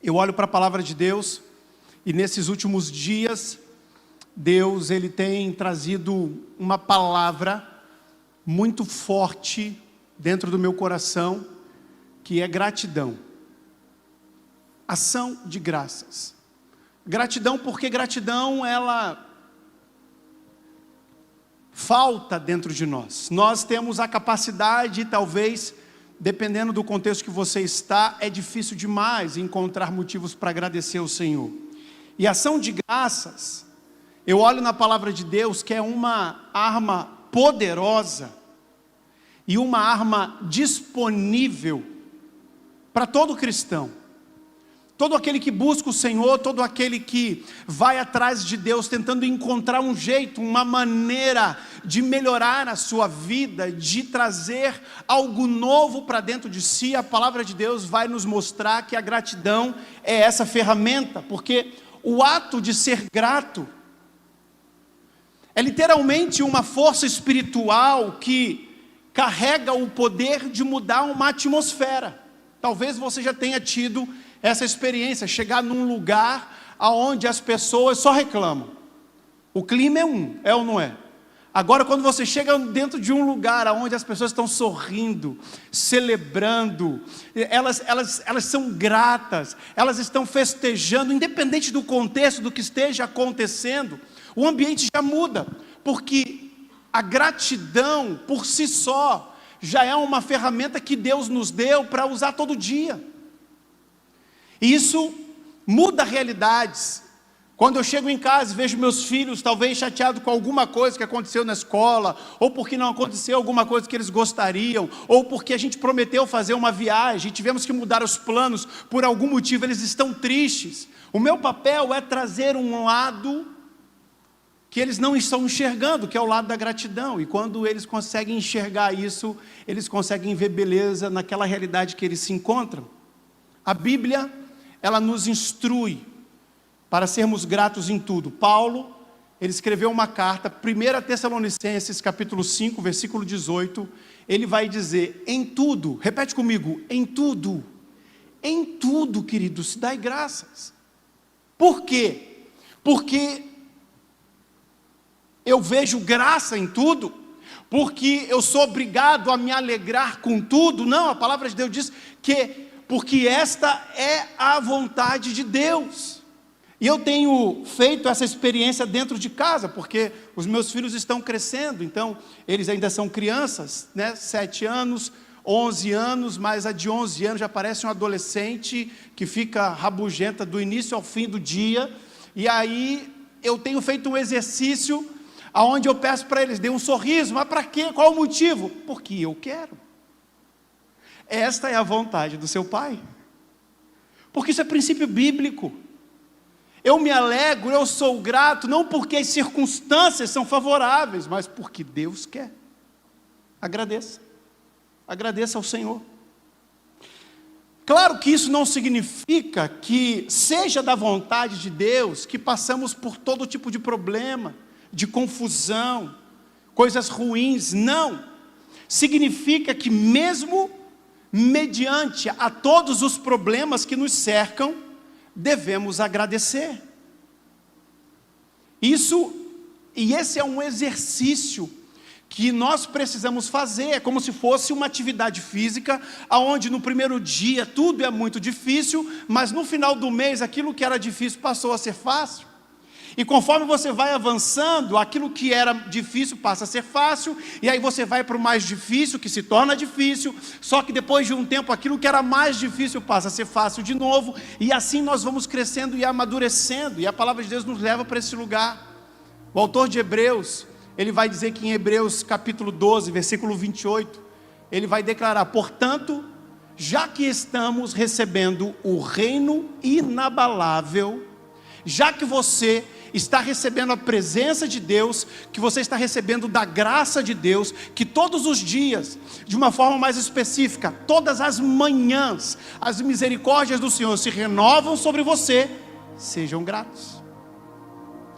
Eu olho para a palavra de Deus e nesses últimos dias, Deus ele tem trazido uma palavra muito forte dentro do meu coração, que é gratidão. Ação de graças. Gratidão porque gratidão ela falta dentro de nós. Nós temos a capacidade, talvez, dependendo do contexto que você está, é difícil demais encontrar motivos para agradecer ao Senhor. E ação de graças, eu olho na palavra de Deus que é uma arma poderosa e uma arma disponível para todo cristão. Todo aquele que busca o Senhor, todo aquele que vai atrás de Deus, tentando encontrar um jeito, uma maneira de melhorar a sua vida, de trazer algo novo para dentro de si, a palavra de Deus vai nos mostrar que a gratidão é essa ferramenta, porque o ato de ser grato é literalmente uma força espiritual que carrega o poder de mudar uma atmosfera. Talvez você já tenha tido essa experiência, chegar num lugar onde as pessoas só reclamam. O clima é ou não é? Agora, quando você chega dentro de um lugar onde as pessoas estão sorrindo, celebrando, elas são gratas, elas estão festejando, independente do contexto, do que esteja acontecendo, o ambiente já muda, porque a gratidão por si só já é uma ferramenta que Deus nos deu para usar todo dia. E isso muda realidades. Quando eu chego em casa e vejo meus filhos talvez chateados com alguma coisa que aconteceu na escola, ou porque não aconteceu alguma coisa que eles gostariam, ou porque a gente prometeu fazer uma viagem e tivemos que mudar os planos, por algum motivo eles estão tristes. O meu papel é trazer um lado que eles não estão enxergando, que é o lado da gratidão. E quando eles conseguem enxergar isso, eles conseguem ver beleza naquela realidade que eles se encontram. A Bíblia, ela nos instrui para sermos gratos em tudo. Paulo, ele escreveu uma carta, 1 Tessalonicenses, capítulo 5, versículo 18, ele vai dizer, em tudo, repete comigo, em tudo, queridos, dai graças. Por quê? Porque eu vejo graça em tudo, porque eu sou obrigado a me alegrar com tudo. Não, a palavra de Deus diz que porque esta é a vontade de Deus. E eu tenho feito essa experiência dentro de casa, porque os meus filhos estão crescendo, então eles ainda são crianças, né? 7 anos, 11 anos, mas a de 11 anos já parece um adolescente que fica rabugenta do início ao fim do dia. E aí eu tenho feito um exercício onde eu peço para eles, dê um sorriso. Mas para quê? Qual o motivo? Porque eu quero. Esta é a vontade do seu pai, porque isso é princípio bíblico. Eu me alegro, eu sou grato, não porque as circunstâncias são favoráveis, mas porque Deus quer. Agradeça ao Senhor. Claro que isso não significa que seja da vontade de Deus que passamos por todo tipo de problema, de confusão, coisas ruins. Não, significa que mesmo mediante a todos os problemas que nos cercam, devemos agradecer. Esse é um exercício que nós precisamos fazer. É como se fosse uma atividade física, onde no primeiro dia tudo é muito difícil, mas no final do mês aquilo que era difícil passou a ser fácil. E conforme você vai avançando, aquilo que era difícil passa a ser fácil, e aí você vai para o mais difícil, que se torna difícil, só que depois de um tempo, aquilo que era mais difícil passa a ser fácil de novo, e assim nós vamos crescendo e amadurecendo, e a palavra de Deus nos leva para esse lugar. O autor de Hebreus, ele vai dizer que em Hebreus capítulo 12, versículo 28, ele vai declarar, portanto, já que estamos recebendo o reino inabalável, já que você está recebendo a presença de Deus, que você está recebendo da graça de Deus, que todos os dias, de uma forma mais específica, todas as manhãs, as misericórdias do Senhor se renovam sobre você, sejam gratos,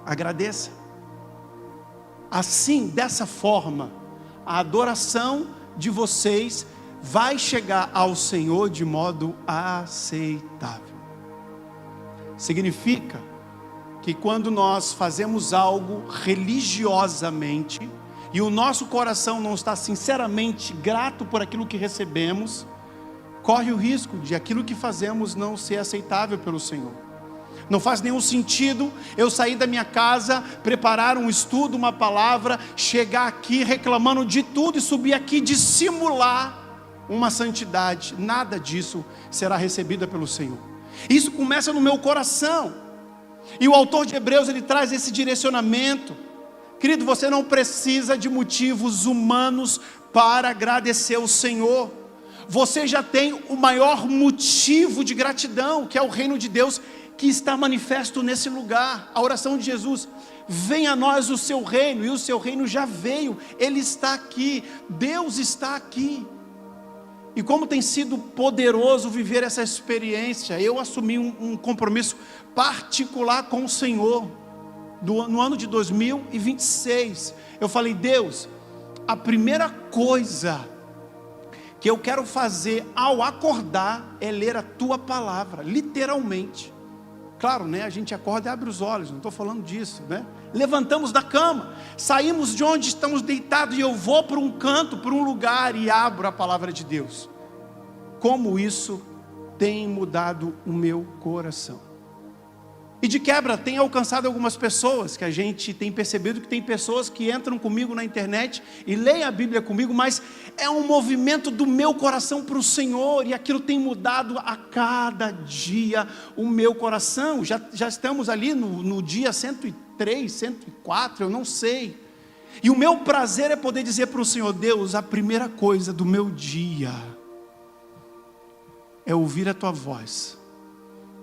agradeça. Assim, dessa forma, a adoração de vocês vai chegar ao Senhor de modo aceitável. Significa que quando nós fazemos algo religiosamente e o nosso coração não está sinceramente grato por aquilo que recebemos, corre o risco de aquilo que fazemos não ser aceitável pelo Senhor. Não faz nenhum sentido eu sair da minha casa, preparar um estudo, uma palavra, chegar aqui reclamando de tudo e subir aqui dissimular uma santidade. Nada disso será recebida pelo Senhor. Isso começa no meu coração. E o autor de Hebreus, ele traz esse direcionamento. Querido, você não precisa de motivos humanos para agradecer ao Senhor. Você já tem o maior motivo de gratidão, que é o reino de Deus, que está manifesto nesse lugar. A oração de Jesus: venha a nós o seu reino, e o seu reino já veio, ele está aqui, Deus está aqui. E como tem sido poderoso viver essa experiência. Eu assumi um compromisso particular com o Senhor, no ano de 2026, eu falei: Deus, a primeira coisa que eu quero fazer ao acordar é ler a tua palavra, literalmente. Claro, né? A gente acorda e abre os olhos, não estou falando disso, né? Levantamos da cama, saímos de onde estamos deitados e eu vou para um canto, para um lugar e abro a palavra de Deus. Como isso tem mudado o meu coração. E de quebra tem alcançado algumas pessoas, que a gente tem percebido que tem pessoas que entram comigo na internet e leem a Bíblia comigo, mas é um movimento do meu coração para o Senhor, e aquilo tem mudado a cada dia o meu coração. Já estamos ali no dia 103, 104, eu não sei. E o meu prazer é poder dizer para o Senhor: Deus, a primeira coisa do meu dia é ouvir a tua voz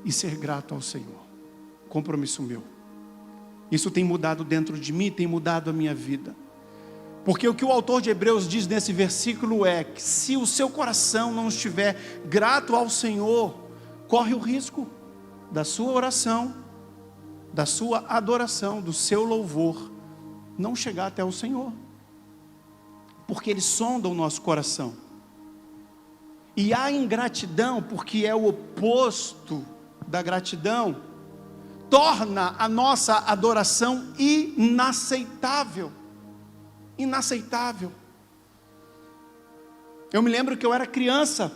e ser grato ao Senhor. Compromisso meu. Isso tem mudado dentro de mim, tem mudado a minha vida. Porque o que o autor de Hebreus diz nesse versículo é que se o seu coração não estiver grato ao Senhor, corre o risco da sua oração, da sua adoração, do seu louvor não chegar até o Senhor. Porque Ele sonda o nosso coração. E a ingratidão, porque é o oposto da gratidão, torna a nossa adoração inaceitável. Inaceitável. Eu me lembro que eu era criança,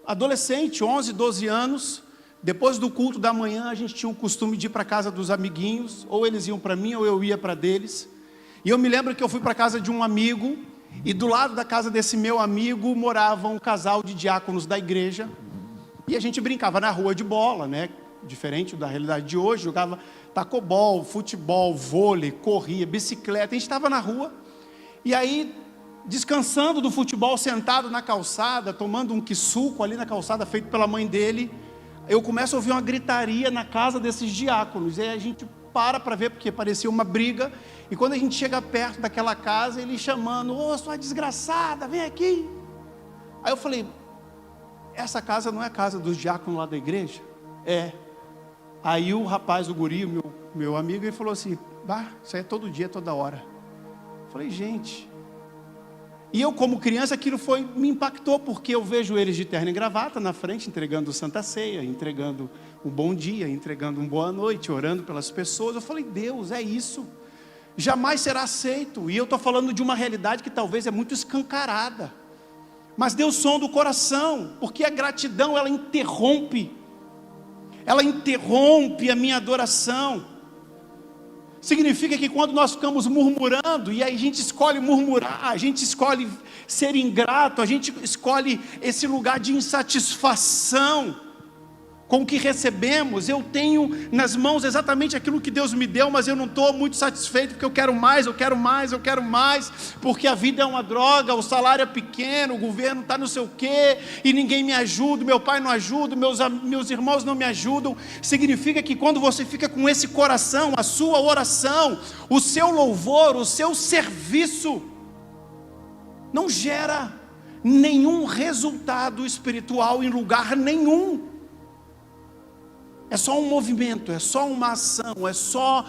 adolescente, 11, 12 anos. Depois do culto da manhã, a gente tinha o costume de ir para a casa dos amiguinhos. Ou eles iam para mim, ou eu ia para deles. E eu me lembro que eu fui para a casa de um amigo, e do lado da casa desse meu amigo morava um casal de diáconos da igreja. E a gente brincava na rua de bola, né? Diferente da realidade de hoje, jogava tacobol, futebol, vôlei, corria, bicicleta. A gente estava na rua, e aí, descansando do futebol, sentado na calçada, tomando um quissuco ali na calçada, feito pela mãe dele, eu começo a ouvir uma gritaria na casa desses diáconos. E aí a gente para ver, porque parecia uma briga. E quando a gente chega perto daquela casa, ele chamando: ô, sua desgraçada, vem aqui. Aí eu falei: essa casa não é a casa dos diáconos lá da igreja? É. Aí o rapaz, o guri, meu amigo, ele falou assim: bah, isso aí é todo dia, toda hora. Eu falei: gente. E eu, como criança, aquilo me impactou, porque eu vejo eles de terno e gravata na frente, entregando Santa Ceia, entregando um bom dia, entregando uma boa noite, orando pelas pessoas. Eu falei: Deus, é isso, jamais será aceito. E eu estou falando de uma realidade que talvez é muito escancarada, mas Deus sonda o coração, porque a gratidão, ela interrompe a minha adoração. Significa que quando nós ficamos murmurando, e aí a gente escolhe murmurar, a gente escolhe ser ingrato, a gente escolhe esse lugar de insatisfação com o que recebemos. Eu tenho nas mãos exatamente aquilo que Deus me deu, mas eu não estou muito satisfeito, porque eu quero mais, porque a vida é uma droga, o salário é pequeno, o governo está não sei o quê, e ninguém me ajuda, meu pai não ajuda, meus irmãos não me ajudam. Significa que quando você fica com esse coração, a sua oração, o seu louvor, o seu serviço, não gera nenhum resultado espiritual em lugar nenhum. É só um movimento, é só uma ação, é só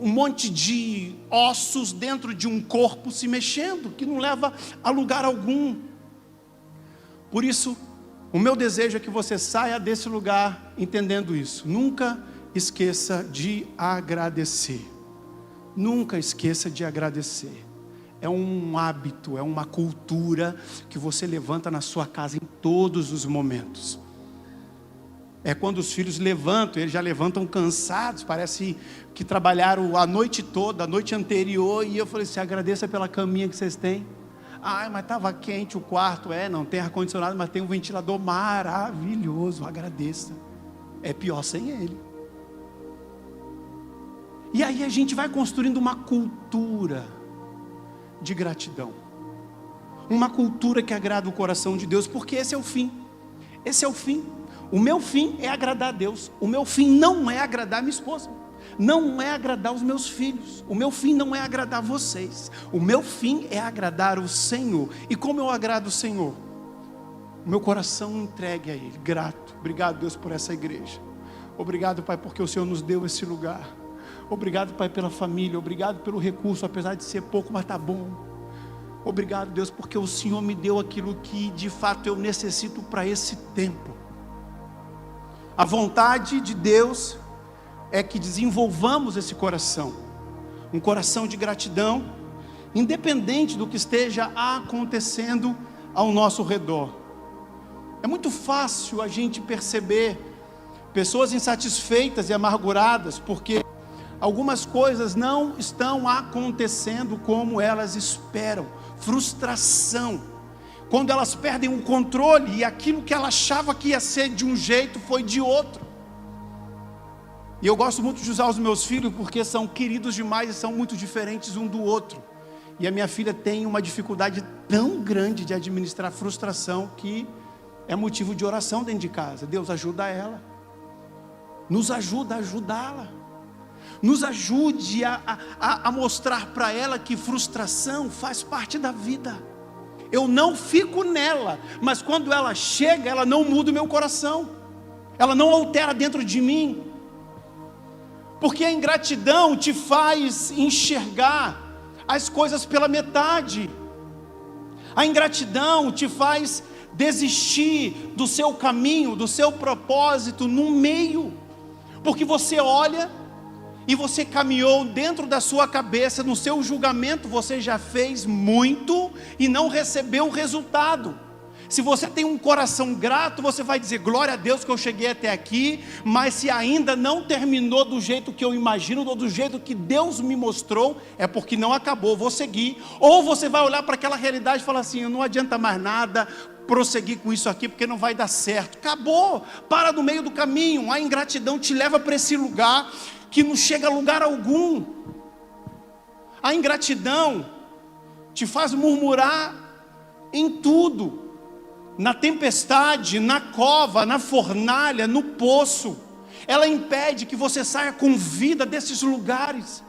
um monte de ossos dentro de um corpo se mexendo, que não leva a lugar algum. Por isso, O meu desejo é que você saia desse lugar entendendo isso. Nunca esqueça de agradecer. Nunca esqueça de agradecer. É um hábito, é uma cultura que você levanta na sua casa em todos os momentos. É quando os filhos levantam, eles já levantam cansados, parece que trabalharam a noite toda, a noite anterior, e eu falei assim, agradeça pela caminha que vocês têm. Ai, mas estava quente o quarto. Não tem ar-condicionado, mas tem um ventilador maravilhoso, agradeça. É pior sem ele. E aí a gente vai construindo uma cultura de gratidão, uma cultura que agrada o coração de Deus, porque esse é o fim. Esse é o fim. O meu fim é agradar a Deus. O meu fim não é agradar minha esposa, não é agradar os meus filhos. O meu fim não é agradar vocês. O meu fim é agradar o Senhor. E como eu agrado o Senhor? O meu coração entregue a Ele, grato. Obrigado, Deus, por essa igreja. Obrigado, Pai, porque o Senhor nos deu esse lugar. Obrigado, Pai, pela família. Obrigado pelo recurso, apesar de ser pouco, mas está bom. Obrigado, Deus, porque o Senhor me deu aquilo que de fato eu necessito para esse tempo. A vontade de Deus é que desenvolvamos esse coração, um coração de gratidão, independente do que esteja acontecendo ao nosso redor. É muito fácil a gente perceber pessoas insatisfeitas e amarguradas, porque algumas coisas não estão acontecendo como elas esperam. Frustração, quando elas perdem o controle e aquilo que ela achava que ia ser de um jeito foi de outro. E eu gosto muito de usar os meus filhos porque são queridos demais e são muito diferentes um do outro. E a minha filha tem uma dificuldade tão grande de administrar frustração que é motivo de oração dentro de casa. Deus ajuda ela, nos ajuda a ajudá-la, nos ajude a mostrar para ela que frustração faz parte da vida. Eu não fico nela, mas quando ela chega, ela não muda o meu coração, ela não altera dentro de mim, porque a ingratidão te faz enxergar as coisas pela metade. A ingratidão te faz desistir do seu caminho, do seu propósito no meio, porque você olha e você caminhou dentro da sua cabeça, no seu julgamento você já fez muito e não recebeu o resultado. Se você tem um coração grato, você vai dizer, glória a Deus que eu cheguei até aqui, mas se ainda não terminou do jeito que eu imagino, ou do jeito que Deus me mostrou, é porque não acabou, vou seguir. Ou você vai olhar para aquela realidade e falar assim, não adianta mais nada prosseguir com isso aqui, porque não vai dar certo. Acabou, para no meio do caminho. A ingratidão te leva para esse lugar que não chega a lugar algum. A ingratidão te faz murmurar em tudo, na tempestade, na cova, na fornalha, no poço. Ela impede que você saia com vida desses lugares,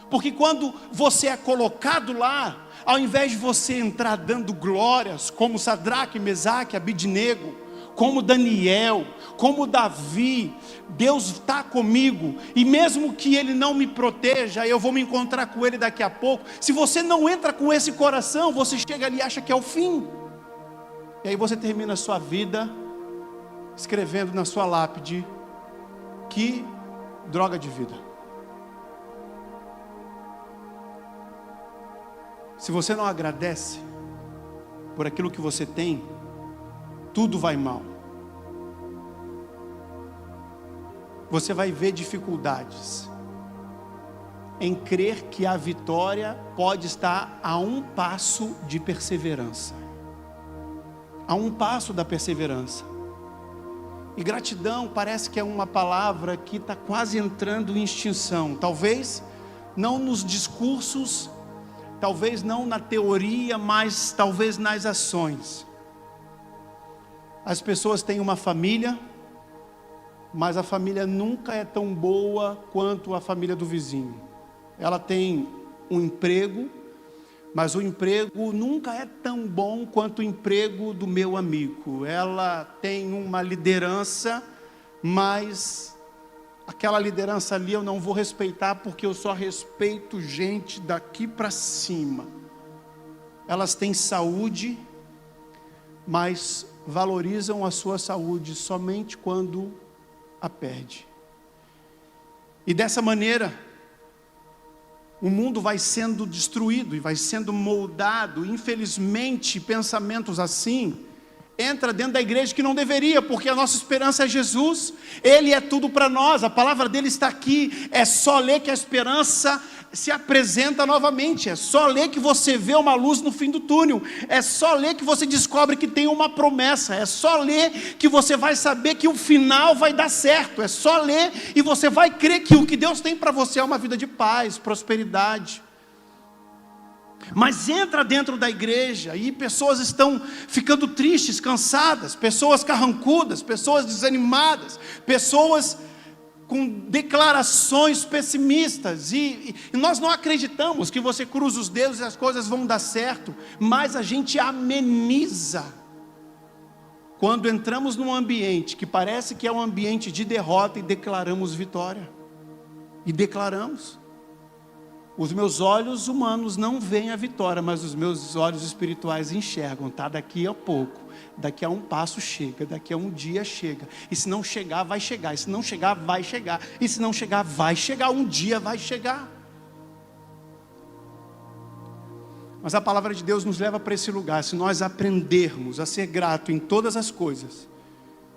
porque quando você é colocado lá, ao invés de você entrar dando glórias, como Sadraque, Mesaque, Abidnego, como Daniel, como Davi, Deus está comigo, e mesmo que Ele não me proteja, eu vou me encontrar com Ele daqui a pouco. Se você não entra com esse coração, você chega ali e acha que é o fim, e aí você termina a sua vida escrevendo na sua lápide, que droga de vida. Se você não agradece por aquilo que você tem, tudo vai mal. Você vai ver dificuldades em crer que a vitória pode estar a um passo de perseverança, a um passo da perseverança. E gratidão parece que é uma palavra que está quase entrando em extinção. Talvez não nos discursos, talvez não na teoria, mas talvez nas ações. As pessoas têm uma família, mas a família nunca é tão boa quanto a família do vizinho. Ela tem um emprego, mas o emprego nunca é tão bom quanto o emprego do meu amigo. Ela tem uma liderança, mas aquela liderança ali eu não vou respeitar, porque eu só respeito gente daqui para cima. Elas têm saúde, mas valorizam a sua saúde somente quando a perde. E dessa maneira, o mundo vai sendo destruído e vai sendo moldado. Infelizmente, pensamentos assim entra dentro da igreja que não deveria, porque a nossa esperança é Jesus. Ele é tudo para nós, a palavra dele está aqui. É só ler que a esperança se apresenta novamente, é só ler que você vê uma luz no fim do túnel, é só ler que você descobre que tem uma promessa, é só ler que você vai saber que o final vai dar certo, é só ler e você vai crer que o que Deus tem para você é uma vida de paz, prosperidade. Mas entra dentro da igreja e pessoas estão ficando tristes, cansadas, pessoas carrancudas, pessoas desanimadas, pessoas com declarações pessimistas, e nós não acreditamos que você cruza os dedos e as coisas vão dar certo, mas a gente ameniza quando entramos num ambiente que parece que é um ambiente de derrota e declaramos vitória, e declaramos. Os meus olhos humanos não veem a vitória, mas os meus olhos espirituais enxergam, tá? Daqui a pouco, daqui a um passo chega, daqui a um dia chega, e se não chegar, vai chegar, e se não chegar, vai chegar, e se não chegar, vai chegar, um dia vai chegar. Mas a palavra de Deus nos leva para esse lugar, se nós aprendermos a ser grato em todas as coisas,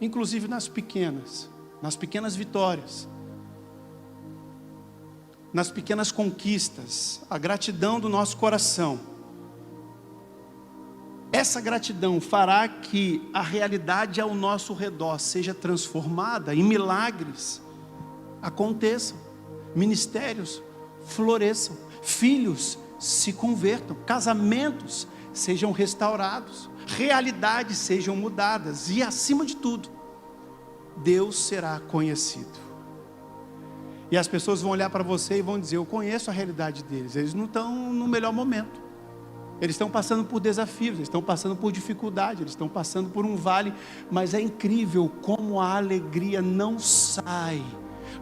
inclusive nas pequenas vitórias, nas pequenas conquistas, a gratidão do nosso coração. Essa gratidão fará que a realidade ao nosso redor seja transformada e milagres aconteçam, ministérios floresçam, filhos se convertam, casamentos sejam restaurados, realidades sejam mudadas e, acima de tudo, Deus será conhecido. E as pessoas vão olhar para você e vão dizer: eu conheço a realidade deles, eles não estão no melhor momento, eles estão passando por desafios, eles estão passando por dificuldade, eles estão passando por um vale, mas é incrível como a alegria não sai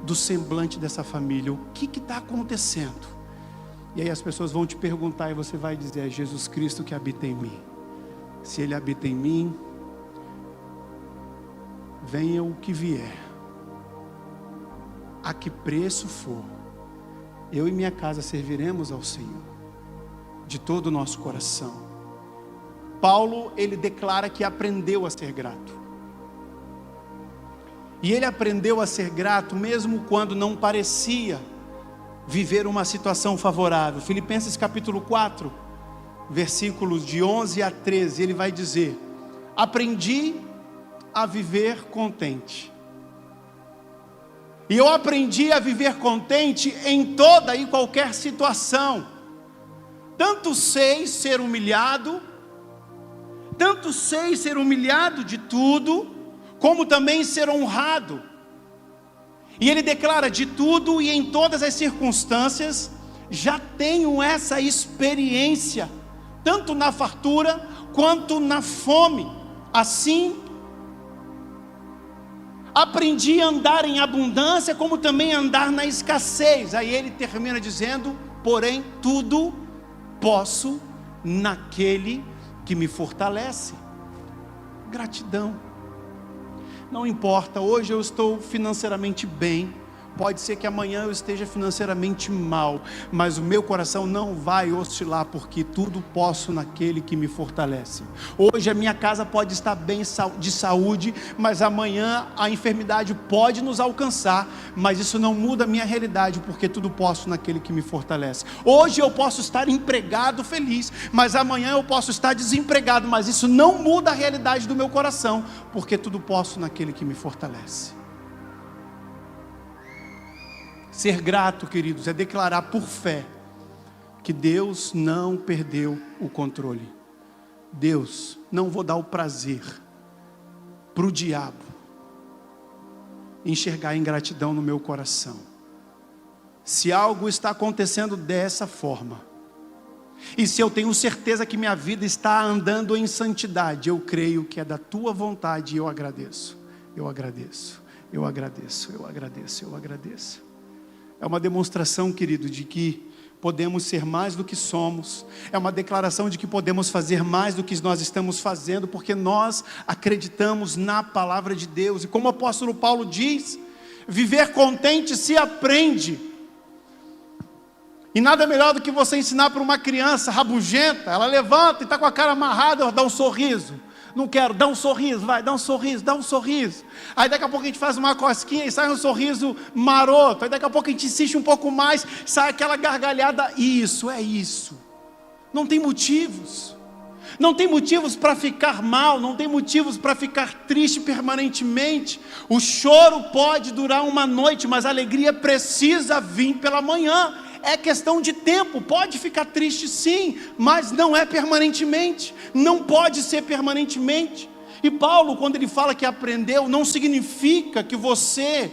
do semblante dessa família. O que está acontecendo? E aí as pessoas vão te perguntar e você vai dizer: é Jesus Cristo que habita em mim. Se Ele habita em mim, venha o que vier, a que preço for, eu e minha casa serviremos ao Senhor, de todo o nosso coração. Paulo, ele declara que aprendeu a ser grato. E ele aprendeu a ser grato mesmo quando não parecia viver uma situação favorável. Filipenses capítulo 4, versículos de 11 a 13, ele vai dizer: aprendi a viver contente. E eu aprendi a viver contente em toda e qualquer situação. Tanto sei ser humilhado de tudo, como também ser honrado. E ele declara: de tudo e em todas as circunstâncias, já tenho essa experiência, tanto na fartura quanto na fome. Assim, aprendi a andar em abundância, como também a andar na escassez. Aí ele termina dizendo: porém tudo posso naquele que me fortalece. Gratidão. Não importa, hoje eu estou financeiramente bem, pode ser que amanhã eu esteja financeiramente mal, mas o meu coração não vai oscilar, porque tudo posso naquele que me fortalece. Hoje a minha casa pode estar bem de saúde, mas amanhã a enfermidade pode nos alcançar, mas isso não muda a minha realidade, porque tudo posso naquele que me fortalece. Hoje eu posso estar empregado feliz, mas amanhã eu posso estar desempregado, mas isso não muda a realidade do meu coração, porque tudo posso naquele que me fortalece. Ser grato, queridos, é declarar por fé que Deus não perdeu o controle. Deus, não vou dar o prazer para o diabo enxergar ingratidão no meu coração. Se algo está acontecendo dessa forma, e se eu tenho certeza que minha vida está andando em santidade, eu creio que é da tua vontade, e eu agradeço, eu agradeço, eu agradeço, eu agradeço, eu agradeço. É uma demonstração, querido, de que podemos ser mais do que somos, é uma declaração de que podemos fazer mais do que nós estamos fazendo, porque nós acreditamos na palavra de Deus. E como o apóstolo Paulo diz, viver contente se aprende. E nada melhor do que você ensinar para uma criança rabugenta, ela levanta e está com a cara amarrada, dá um sorriso. Não quero, dá um sorriso, vai, dá um sorriso, dá um sorriso. Aí daqui a pouco a gente faz uma cosquinha e sai um sorriso maroto. Aí daqui a pouco a gente insiste um pouco mais, sai aquela gargalhada. Isso, é isso. Não tem motivos. Não tem motivos para ficar mal, não tem motivos para ficar triste permanentemente. O choro pode durar uma noite, mas a alegria precisa vir pela manhã. É questão de tempo, pode ficar triste sim, mas não é permanentemente, não pode ser permanentemente. E Paulo, quando ele fala que aprendeu, não significa que você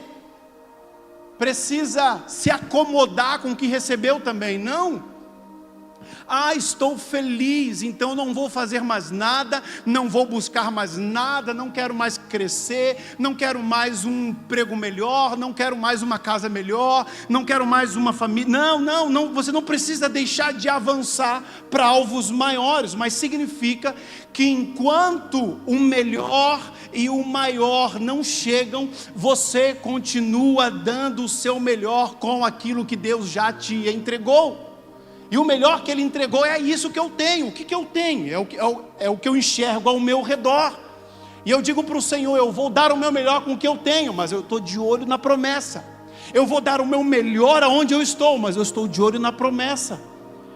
precisa se acomodar com o que recebeu também, não. Estou feliz, então não vou fazer mais nada, não vou buscar mais nada, não quero mais crescer, não quero mais um emprego melhor, não quero mais uma casa melhor, não quero mais uma família. Não, você não precisa deixar de avançar para alvos maiores, mas significa que enquanto o melhor e o maior não chegam, você continua dando o seu melhor com aquilo que Deus já te entregou. E o melhor que Ele entregou é isso que eu tenho. O que eu tenho? É o que eu enxergo ao meu redor. E eu digo para o Senhor, eu vou dar o meu melhor com o que eu tenho, mas eu estou de olho na promessa. Eu vou dar o meu melhor aonde eu estou, mas eu estou de olho na promessa.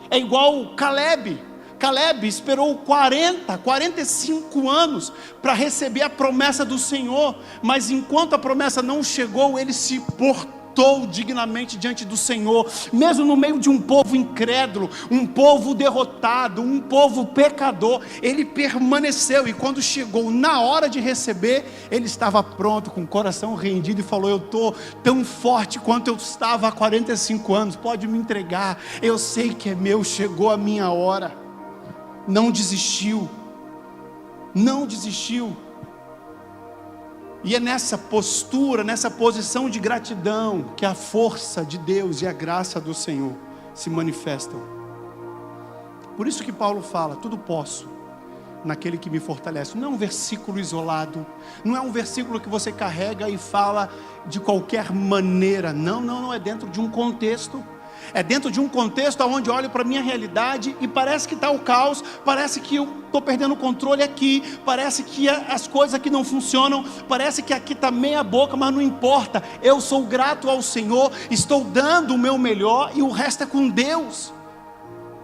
É igual Caleb. Caleb esperou 45 anos para receber a promessa do Senhor, mas enquanto a promessa não chegou, ele se portou dignamente diante do Senhor, mesmo no meio de um povo incrédulo, um povo derrotado, um povo pecador. Ele permaneceu, e quando chegou na hora de receber, ele estava pronto, com o coração rendido, e falou: eu estou tão forte quanto eu estava há 45 anos, pode me entregar, eu sei que é meu, chegou a minha hora. Não desistiu, não desistiu. E é nessa postura, nessa posição de gratidão, que a força de Deus e a graça do Senhor se manifestam. Por isso que Paulo fala: tudo posso naquele que me fortalece. Não é um versículo isolado, não é um versículo que você carrega e fala de qualquer maneira. Não, é dentro de um contexto. É dentro de um contexto onde eu olho para a minha realidade e parece que está o caos, parece que eu estou perdendo o controle aqui, parece que as coisas aqui não funcionam, parece que aqui está meia boca, mas não importa. Eu sou grato ao Senhor, estou dando o meu melhor, e o resto é com Deus,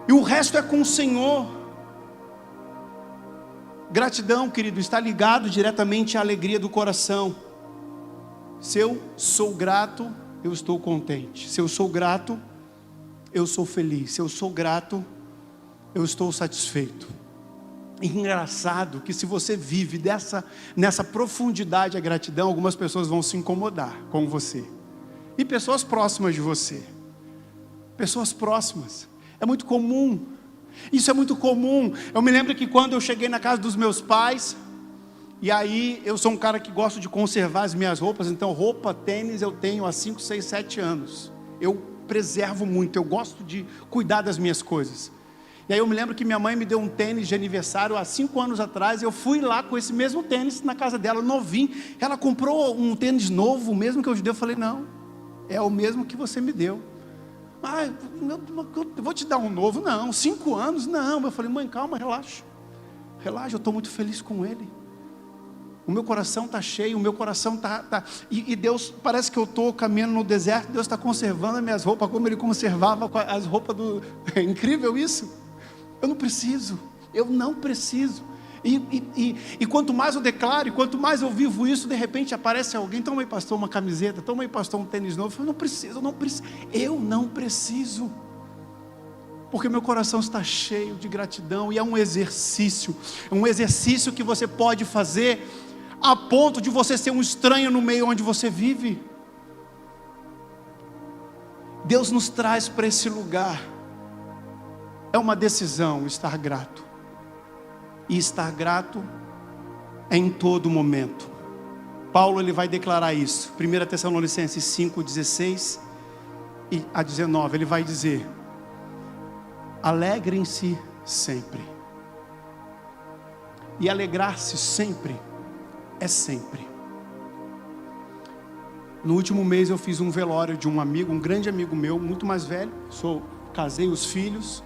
e o resto é com o Senhor. Gratidão, querido, está ligado diretamente à alegria do coração. Se eu sou grato, eu estou contente. Se eu sou grato, eu sou feliz. Se eu sou grato, eu estou satisfeito. E engraçado que se você vive nessa profundidade a gratidão, algumas pessoas vão se incomodar com você. E pessoas próximas de você. Pessoas próximas. É muito comum. Isso é muito comum. Eu me lembro que quando eu cheguei na casa dos meus pais, e aí eu sou um cara que gosto de conservar as minhas roupas, então roupa, tênis eu tenho há 5, 6, 7 anos. Eu preservo muito, eu gosto de cuidar das minhas coisas. E aí eu me lembro que minha mãe me deu um tênis de aniversário há 5 anos atrás. Eu fui lá com esse mesmo tênis na casa dela, novinho. Ela comprou um tênis novo, o mesmo que eu te dei. Eu falei: não, é o mesmo que você me deu. Eu vou te dar um novo. Não, 5 anos, não. Eu falei: mãe, calma, relaxa, eu estou muito feliz com ele. O meu coração está cheio, o meu coração está... E Deus, parece que eu estou caminhando no deserto, Deus está conservando as minhas roupas, como Ele conservava as roupas do... É incrível isso. Eu não preciso. E quanto mais eu declaro, e quanto mais eu vivo isso, de repente aparece alguém: toma aí, pastor, uma camiseta, toma aí, pastor, um tênis novo. Eu não preciso. Porque meu coração está cheio de gratidão. E é um exercício que você pode fazer a ponto de você ser um estranho no meio onde você vive. Deus nos traz para esse lugar. É uma decisão estar grato. E estar grato é em todo momento. Paulo, ele vai declarar isso. 1 Tessalonicenses 5, 16 a 19, ele vai dizer: Alegrem-se sempre. E alegrar-se sempre é sempre. No último mês eu fiz um velório de um amigo, um grande amigo meu, muito mais velho. Casei os filhos,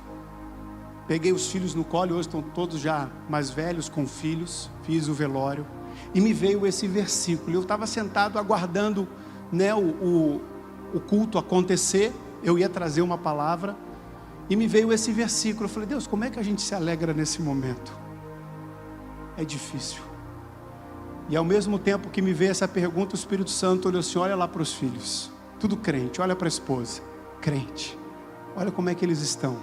peguei os filhos no colo, hoje estão todos já mais velhos com filhos. Fiz o velório e me veio esse versículo. Eu estava sentado aguardando, né, o culto acontecer. Eu ia trazer uma palavra e me veio esse versículo. Eu falei: Deus, como é que a gente se alegra nesse momento? É difícil. E ao mesmo tempo que me veio essa pergunta, o Espírito Santo olhou assim: olha lá para os filhos, tudo crente. Olha para a esposa, crente. Olha como é que eles estão.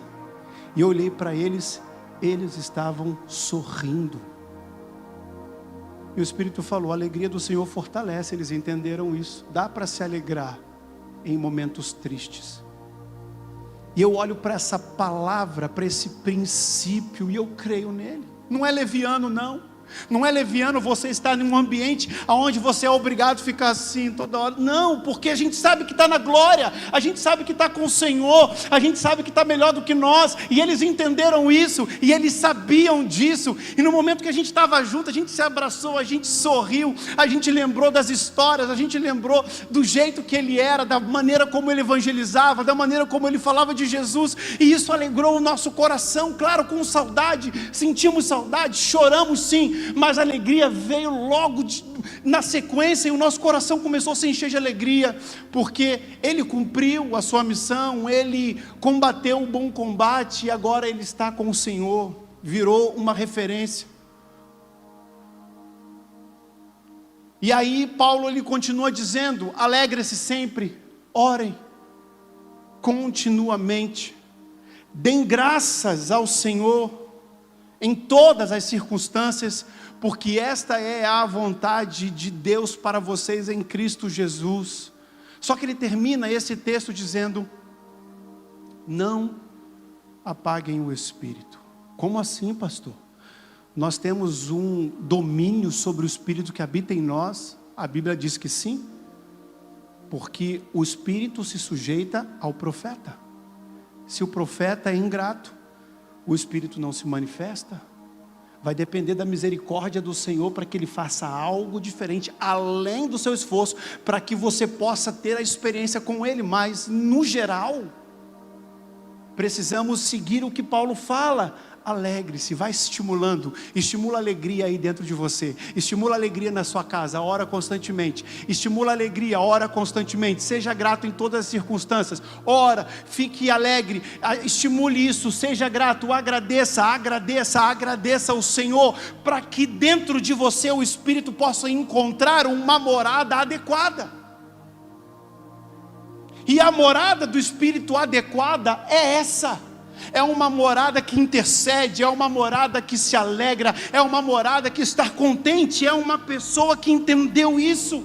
E eu olhei para eles, eles estavam sorrindo. E o Espírito falou: a alegria do Senhor fortalece. Eles entenderam isso. Dá para se alegrar em momentos tristes. E eu olho para essa palavra, para esse princípio, e eu creio nele. Não é leviano, não. Não é leviano você estar em um ambiente onde você é obrigado a ficar assim toda hora. Não, porque a gente sabe que está na glória, a gente sabe que está com o Senhor, a gente sabe que está melhor do que nós. E eles entenderam isso, e eles sabiam disso. E no momento que a gente estava junto, a gente se abraçou, a gente sorriu, a gente lembrou das histórias, a gente lembrou do jeito que ele era, da maneira como ele evangelizava, da maneira como ele falava de Jesus. E isso alegrou o nosso coração, claro, com saudade. Sentimos saudade, choramos sim, mas a alegria veio logo na sequência, e o nosso coração começou a se encher de alegria, porque ele cumpriu a sua missão, ele combateu o bom combate, e agora ele está com o Senhor, virou uma referência. E aí Paulo ele continua dizendo: alegre-se sempre, orem continuamente, deem graças ao Senhor em todas as circunstâncias, porque esta é a vontade de Deus para vocês em Cristo Jesus. Só que ele termina esse texto dizendo: não apaguem o Espírito. Como assim, pastor? Nós temos um domínio sobre o Espírito que habita em nós? A Bíblia diz que sim, porque o Espírito se sujeita ao profeta. Se o profeta é ingrato, o Espírito não se manifesta. Vai depender da misericórdia do Senhor para que Ele faça algo diferente, além do seu esforço, para que você possa ter a experiência com Ele. Mas, no geral, precisamos seguir o que Paulo fala. Alegre-se, vai estimulando, estimula a alegria aí dentro de você, estimula a alegria na sua casa, ora constantemente, estimula a alegria, ora constantemente, seja grato em todas as circunstâncias, ora, fique alegre, estimule isso, seja grato, agradeça ao Senhor, para que dentro de você o Espírito possa encontrar uma morada adequada. E a morada do Espírito adequada é essa. É uma morada que intercede, é uma morada que se alegra, é uma morada que está contente, é uma pessoa que entendeu isso.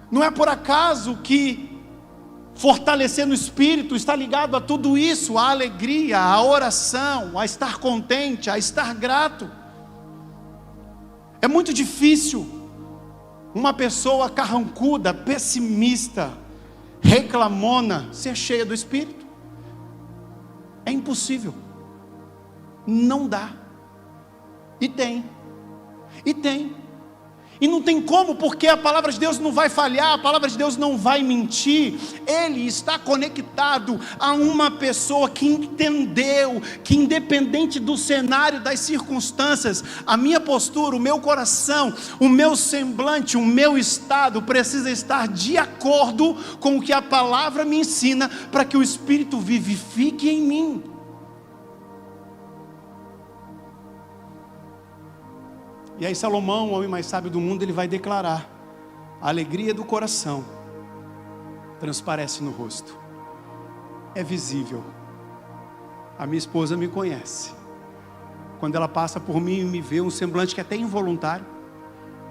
Não é por acaso que fortalecer no Espírito está ligado a tudo isso, a alegria, a oração, a estar contente, a estar grato. É muito difícil uma pessoa carrancuda, pessimista, reclamona, ser cheia do Espírito. É impossível, não dá, e não tem como, porque a palavra de Deus não vai falhar, a palavra de Deus não vai mentir. Ele está conectado a uma pessoa que entendeu, que independente do cenário, das circunstâncias, a minha postura, o meu coração, o meu semblante, o meu estado, precisa estar de acordo com o que a palavra me ensina, para que o Espírito vivifique em mim. E aí Salomão, o homem mais sábio do mundo, ele vai declarar: a alegria do coração transparece no rosto, é visível. A minha esposa me conhece, quando ela passa por mim e me vê um semblante que é até involuntário,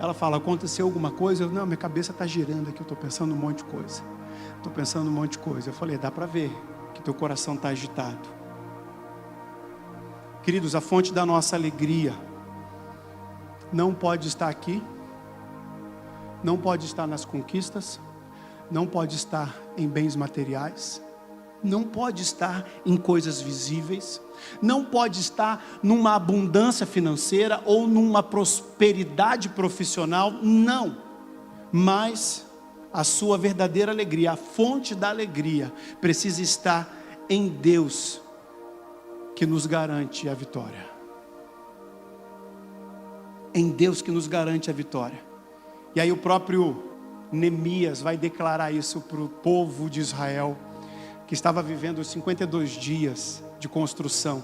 ela fala: aconteceu alguma coisa? Eu: não, minha cabeça está girando aqui, eu estou pensando um monte de coisa. Eu falei: dá para ver que teu coração está agitado. Queridos, a fonte da nossa alegria não pode estar aqui, não pode estar nas conquistas, não pode estar em bens materiais, não pode estar em coisas visíveis, não pode estar numa abundância financeira ou numa prosperidade profissional, não. Mas a sua verdadeira alegria, a fonte da alegria, precisa estar em Deus, que nos garante a vitória. Em Deus que nos garante a vitória. E aí o próprio Neemias vai declarar isso para o povo de Israel, que estava vivendo os 52 dias de construção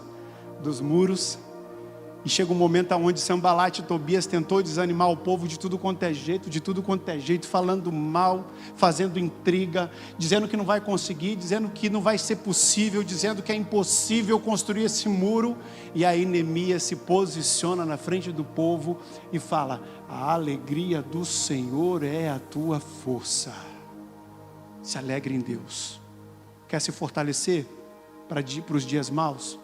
dos muros. E chega um momento onde Sanbalate e Tobias tentou desanimar o povo de tudo quanto é jeito, falando mal, fazendo intriga, dizendo que não vai conseguir, dizendo que não vai ser possível, dizendo que é impossível construir esse muro. E aí Neemias se posiciona na frente do povo e fala: a alegria do Senhor é a tua força. Se alegre em Deus. Quer se fortalecer para os dias maus?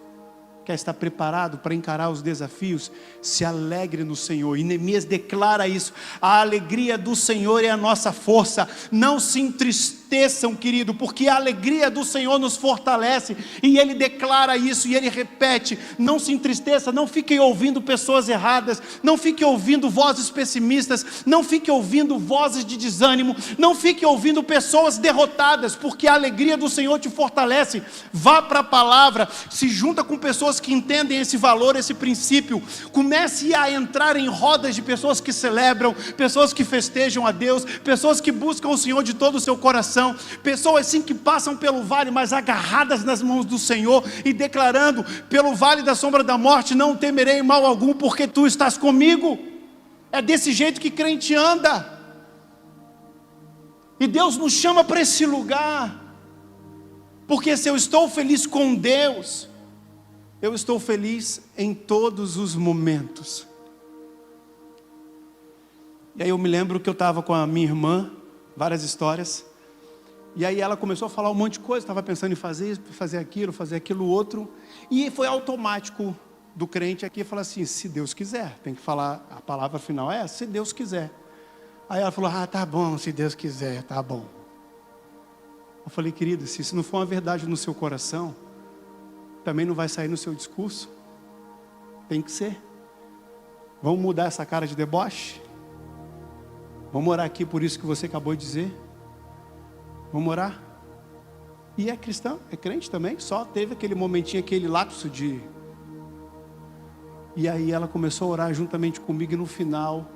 Quer estar preparado para encarar os desafios? Se alegre no Senhor. E Neemias declara isso: a alegria do Senhor é a nossa força. Não se entristeçam, querido, porque a alegria do Senhor nos fortalece. E ele declara isso e ele repete: não se entristeça, não fiquem ouvindo pessoas erradas, não fiquem ouvindo vozes pessimistas, não fiquem ouvindo vozes de desânimo, não fiquem ouvindo pessoas derrotadas, porque a alegria do Senhor te fortalece. Vá para a palavra, se junta com pessoas que entendem esse valor, esse princípio. Comece a entrar em rodas de pessoas que celebram, pessoas que festejam a Deus, pessoas que buscam o Senhor de todo o seu coração, pessoas assim que passam pelo vale, mas agarradas nas mãos do Senhor e declarando: pelo vale da sombra da morte não temerei mal algum, porque tu estás comigo. É desse jeito que crente anda. E Deus nos chama para esse lugar, porque se eu estou feliz com Deus, eu estou feliz em todos os momentos. E aí eu me lembro que eu estava com a minha irmã, várias histórias, e aí ela começou a falar um monte de coisa, estava pensando em fazer isso, fazer aquilo outro, e foi automático do crente aqui falar assim: se Deus quiser. Tem que falar, a palavra final é: se Deus quiser. Aí ela falou: ah, tá bom, se Deus quiser, tá bom. Eu falei: querida, se isso não for uma verdade no seu coração, também não vai sair no seu discurso. Tem que ser. Vamos mudar essa cara de deboche? Vamos orar aqui por isso que você acabou de dizer? Vamos orar? E é cristão, é crente também, só teve aquele momentinho, aquele lapso de... E aí ela começou a orar juntamente comigo, e no final,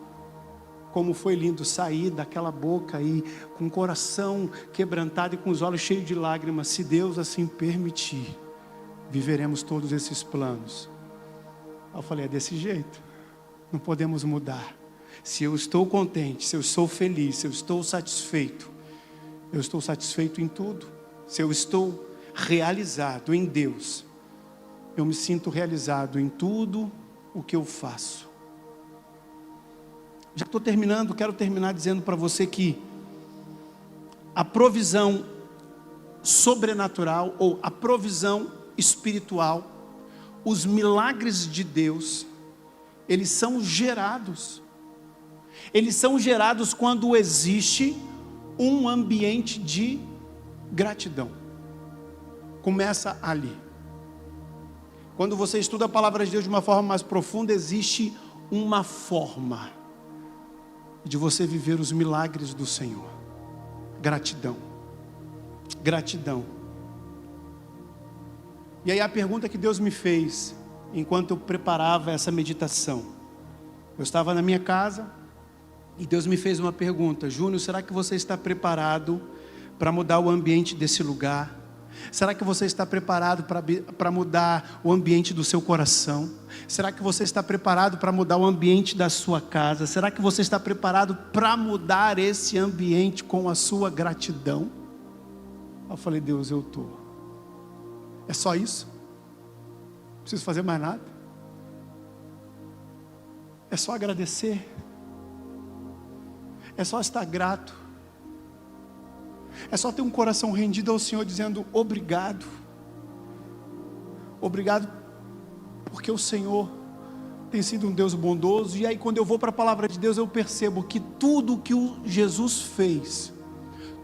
como foi lindo sair daquela boca aí, com o coração quebrantado e com os olhos cheios de lágrimas: se Deus assim permitir, viveremos todos esses planos. Eu falei: é desse jeito, não podemos mudar. Se eu estou contente, se eu sou feliz, se eu estou satisfeito, eu estou satisfeito em tudo. Se eu estou realizado em Deus, eu me sinto realizado em tudo o que eu faço. Já estou terminando, quero terminar dizendo para você que a provisão sobrenatural, ou a provisão espiritual, os milagres de Deus, eles são gerados. Eles são gerados quando existe um ambiente de gratidão. Começa ali. Quando você estuda a palavra de Deus de uma forma mais profunda, existe uma forma de você viver os milagres do Senhor. Gratidão. Gratidão. E aí a pergunta que Deus me fez, enquanto eu preparava essa meditação, eu estava na minha casa, e Deus me fez uma pergunta: Júnior, será que você está preparado para mudar o ambiente desse lugar? Será que você está preparado para mudar o ambiente do seu coração? Será que você está preparado para mudar o ambiente da sua casa? Será que você está preparado para mudar esse ambiente com a sua gratidão? Eu falei: Deus, eu estou. É só isso? Não preciso fazer mais nada? É só agradecer? É só estar grato? É só ter um coração rendido ao Senhor, dizendo: obrigado. Obrigado, porque o Senhor tem sido um Deus bondoso. E aí quando eu vou para a palavra de Deus, eu percebo que tudo que o Jesus fez,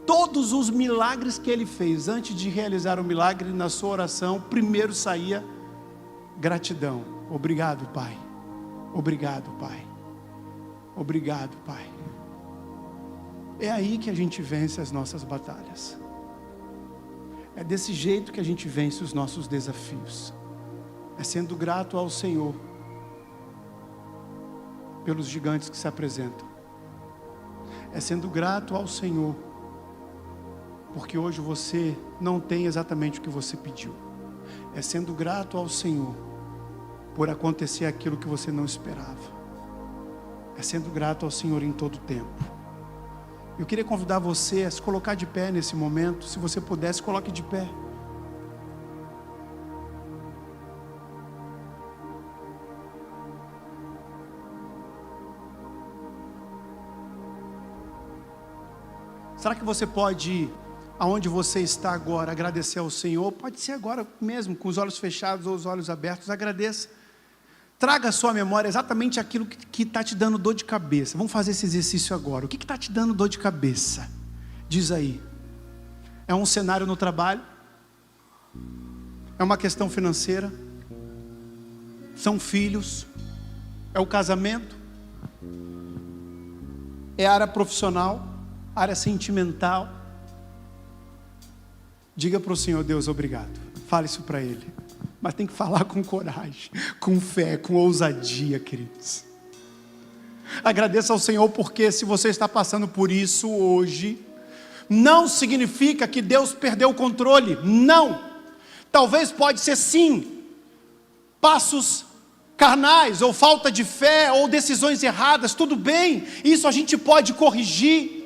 todos os milagres que ele fez, antes de realizar o milagre, na sua oração, primeiro saía gratidão. Obrigado, Pai. Obrigado, Pai. Obrigado, Pai. É aí que a gente vence as nossas batalhas. É desse jeito que a gente vence os nossos desafios. É sendo grato ao Senhor pelos gigantes que se apresentam. É sendo grato ao Senhor porque hoje você não tem exatamente o que você pediu. É sendo grato ao Senhor por acontecer aquilo que você não esperava. É sendo grato ao Senhor em todo tempo. Eu queria convidar você a se colocar de pé nesse momento. Se você pudesse, coloque de pé. Será que você pode, aonde você está agora, agradecer ao Senhor? Pode ser agora mesmo, com os olhos fechados ou os olhos abertos. Agradeça. Traga à sua memória exatamente aquilo que está te dando dor de cabeça. Vamos fazer esse exercício agora. O que está te dando dor de cabeça? Diz aí. É um cenário no trabalho? É uma questão financeira? São filhos? É o casamento? É a área profissional? Área sentimental? Diga para o Senhor: Deus, obrigado. Fale isso para Ele. Mas tem que falar com coragem, com fé, com ousadia, queridos. Agradeça ao Senhor, porque se você está passando por isso hoje, não significa que Deus perdeu o controle. Não. Talvez pode ser sim passos carnais, ou falta de fé, ou decisões erradas. Tudo bem, isso a gente pode corrigir.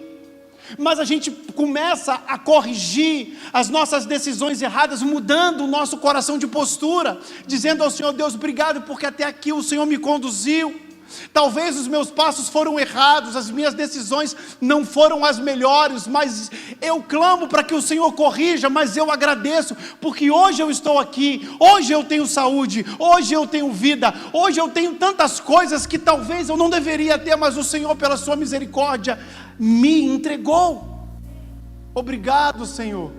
Mas a gente começa a corrigir as nossas decisões erradas, mudando o nosso coração de postura, dizendo ao Senhor: Deus, obrigado, porque até aqui o Senhor me conduziu. Talvez os meus passos foram errados, as minhas decisões não foram as melhores, mas eu clamo para que o Senhor corrija. Mas eu agradeço, porque hoje eu estou aqui, hoje eu tenho saúde, hoje eu tenho vida, hoje eu tenho tantas coisas que talvez eu não deveria ter, mas o Senhor, pela sua misericórdia, me entregou. Obrigado, Senhor.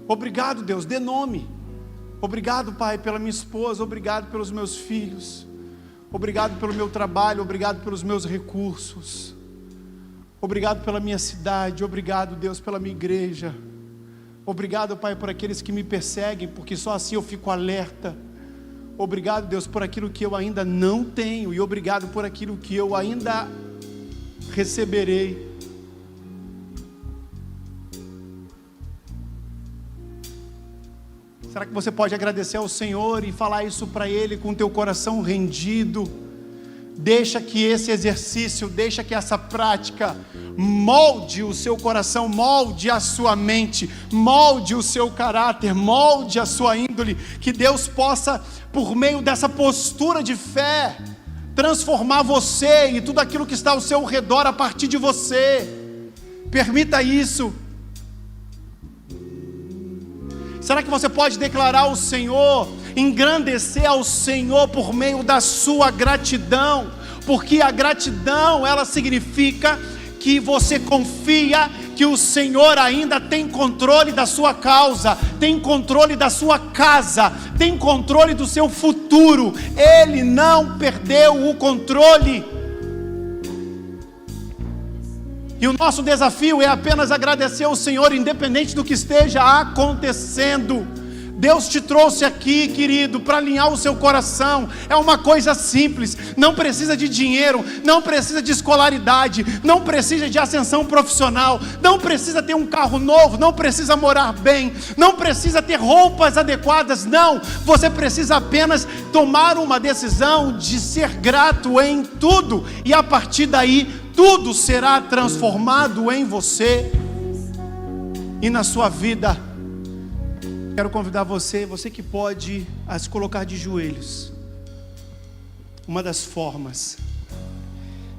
Obrigado, Deus, dê nome. Obrigado, Pai, pela minha esposa. Obrigado pelos meus filhos. Obrigado pelo meu trabalho. Obrigado pelos meus recursos. Obrigado pela minha cidade. Obrigado, Deus, pela minha igreja. Obrigado, Pai, por aqueles que me perseguem, porque só assim eu fico alerta. Obrigado, Deus, por aquilo que eu ainda não tenho, e obrigado por aquilo que eu ainda receberei. Será que você pode agradecer ao Senhor e falar isso para Ele com o teu coração rendido? Deixa que esse exercício, deixa que essa prática molde o seu coração, molde a sua mente, molde o seu caráter, molde a sua índole. Que Deus possa, por meio dessa postura de fé, transformar você e tudo aquilo que está ao seu redor a partir de você. Permita isso. Será que você pode declarar ao Senhor, engrandecer ao Senhor por meio da sua gratidão? Porque a gratidão, ela significa que você confia que o Senhor ainda tem controle da sua causa, tem controle da sua casa, tem controle do seu futuro. Ele não perdeu o controle. E o nosso desafio é apenas agradecer ao Senhor, independente do que esteja acontecendo. Deus te trouxe aqui, querido, para alinhar o seu coração. É uma coisa simples, não precisa de dinheiro, não precisa de escolaridade, não precisa de ascensão profissional, não precisa ter um carro novo, não precisa morar bem, não precisa ter roupas adequadas, não. Você precisa apenas tomar uma decisão de ser grato em tudo, e a partir daí, tudo será transformado em você e na sua vida. Quero convidar você que pode, a se colocar de joelhos. Uma das formas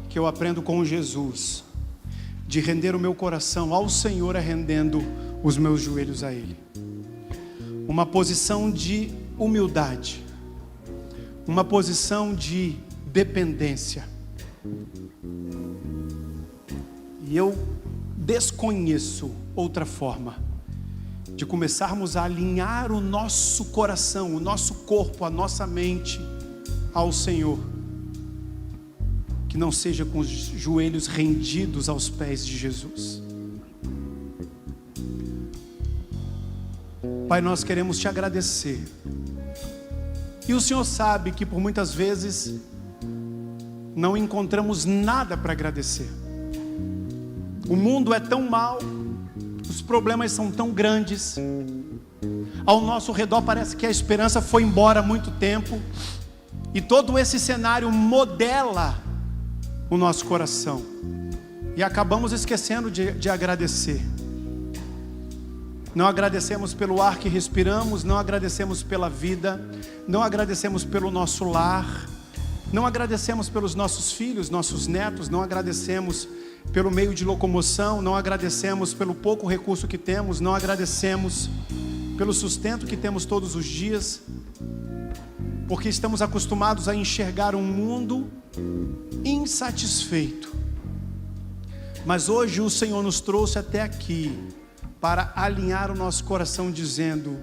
que eu aprendo com Jesus de render o meu coração ao Senhor é rendendo os meus joelhos a Ele. Uma posição de humildade, uma posição de dependência. E eu desconheço outra forma de começarmos a alinhar o nosso coração, o nosso corpo, a nossa mente ao Senhor, que não seja com os joelhos rendidos aos pés de Jesus. Pai, nós queremos te agradecer. E o Senhor sabe que por muitas vezes não encontramos nada para agradecer. O mundo é tão mau, os problemas são tão grandes, ao nosso redor parece que a esperança foi embora há muito tempo, e todo esse cenário modela o nosso coração, e acabamos esquecendo de agradecer. Não agradecemos pelo ar que respiramos, não agradecemos pela vida, não agradecemos pelo nosso lar, não agradecemos pelos nossos filhos, nossos netos, não agradecemos pelo meio de locomoção, não agradecemos pelo pouco recurso que temos, não agradecemos pelo sustento que temos todos os dias, porque estamos acostumados a enxergar um mundo insatisfeito. Mas hoje o Senhor nos trouxe até aqui para alinhar o nosso coração, dizendo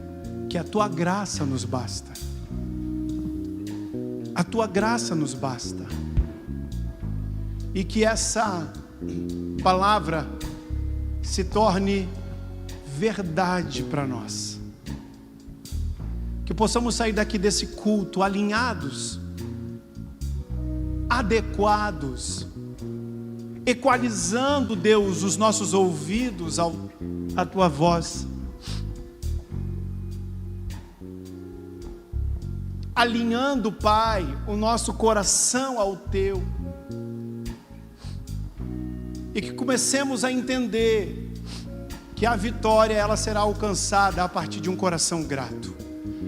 que a tua graça nos basta. A tua graça nos basta. E que essa palavra se torne verdade para nós. Que possamos sair daqui desse culto alinhados, adequados, equalizando, Deus, os nossos ouvidos à tua voz, alinhando, Pai, o nosso coração ao teu, e que comecemos a entender que a vitória ela será alcançada a partir de um coração grato,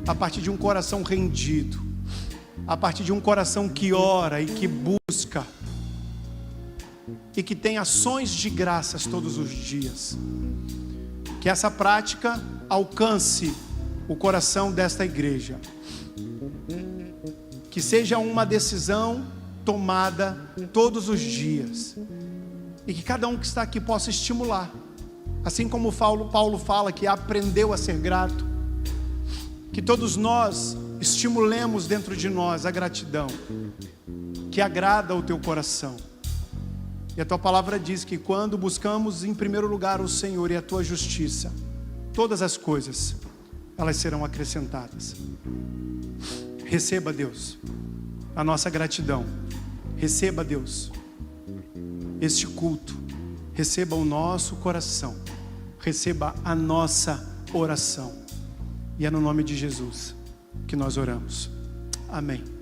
a partir de um coração rendido, a partir de um coração que ora e que busca e que tem ações de graças todos os dias. Que essa prática alcance o coração desta igreja, que seja uma decisão tomada todos os dias, e que cada um que está aqui possa estimular, assim como Paulo fala que aprendeu a ser grato, que todos nós estimulemos dentro de nós a gratidão que agrada ao teu coração. E a tua palavra diz que quando buscamos em primeiro lugar o Senhor e a tua justiça, todas as coisas elas serão acrescentadas. Receba, Deus, a nossa gratidão. Receba, Deus, este culto. Receba o nosso coração. Receba a nossa oração. E é no nome de Jesus que nós oramos. Amém.